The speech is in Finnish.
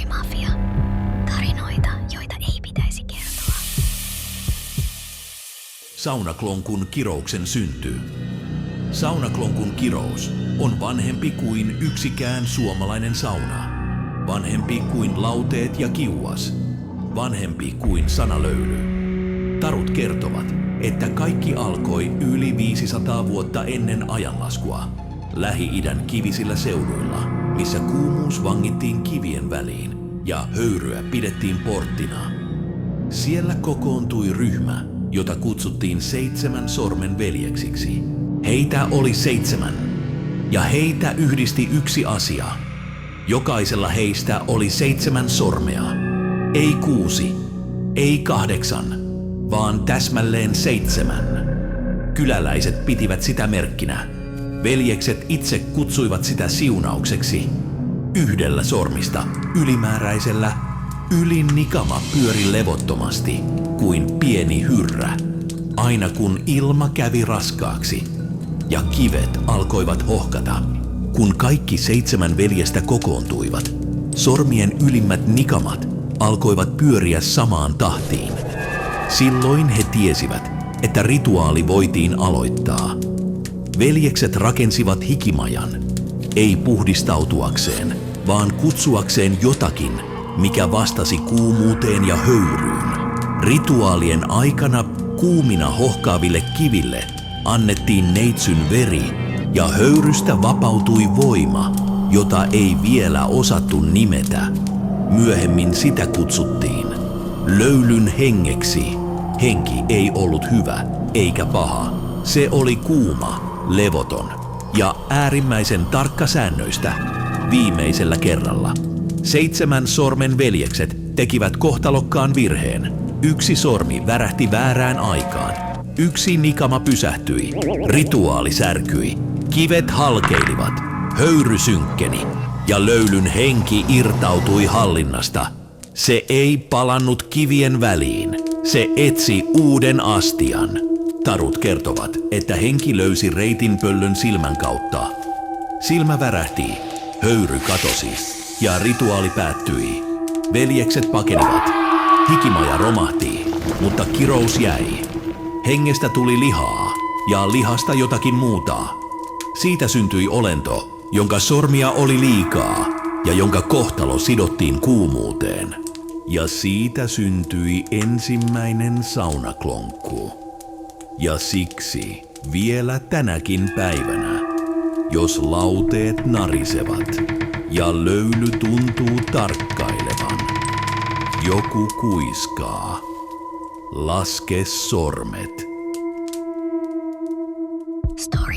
Story-mafia. Tarinoita, joita ei pitäisi kertoa. Saunaklonkun kirouksen synty. Saunaklonkun kirous on vanhempi kuin yksikään suomalainen sauna. Vanhempi kuin lauteet ja kiuas. Vanhempi kuin sanalöyly. Tarut kertovat, että kaikki alkoi yli 500 vuotta ennen ajanlaskua. Lähi-idän kivisillä seuduilla, missä kuumuus vangittiin kivien väliin ja höyryä pidettiin porttina. Siellä kokoontui ryhmä, jota kutsuttiin 7 sormen veljeksiksi. Heitä oli 7, ja heitä yhdisti yksi asia. Jokaisella heistä oli 7 sormea. Ei 6, ei 8, vaan täsmälleen 7. Kyläläiset pitivät sitä merkkinä. Veljekset itse kutsuivat sitä siunaukseksi. Yhdellä sormista, ylimääräisellä, ylin nikama pyöri levottomasti kuin pieni hyrrä, aina kun ilma kävi raskaaksi ja kivet alkoivat hohkata. Kun kaikki 7 veljestä kokoontuivat, sormien ylimmät nikamat alkoivat pyöriä samaan tahtiin. Silloin he tiesivät, että rituaali voitiin aloittaa. Veljekset rakensivat hikimajan, ei puhdistautuakseen, vaan kutsuakseen jotakin, mikä vastasi kuumuuteen ja höyryyn. Rituaalien aikana kuumina hohkaaville kiville annettiin neitsyn veri ja höyrystä vapautui voima, jota ei vielä osattu nimetä. Myöhemmin sitä kutsuttiin löylyn hengeksi. Henki ei ollut hyvä eikä paha. Se oli kuuma, levoton ja äärimmäisen tarkka säännöistä. Viimeisellä kerralla 7 sormen veljekset tekivät kohtalokkaan virheen. Yksi sormi värähti väärään aikaan. Yksi nikama pysähtyi. Rituaali särkyi. Kivet halkeilivat. Höyry synkkeni. Ja löylyn henki irtautui hallinnasta. Se ei palannut kivien väliin. Se etsi uuden astian. Tarut kertovat, että henki löysi reitin pöllön silmän kautta. Silmä värähti, höyry katosi ja rituaali päättyi. Veljekset pakenivat. Hikimaja romahti, mutta kirous jäi. Hengestä tuli lihaa ja lihasta jotakin muuta. Siitä syntyi olento, jonka sormia oli liikaa ja jonka kohtalo sidottiin kuumuuteen. Ja siitä syntyi ensimmäinen saunaklonkku. Ja siksi vielä tänäkin päivänä, jos lauteet narisevat ja löyly tuntuu tarkkailevan, joku kuiskaa, laske sormet. Story.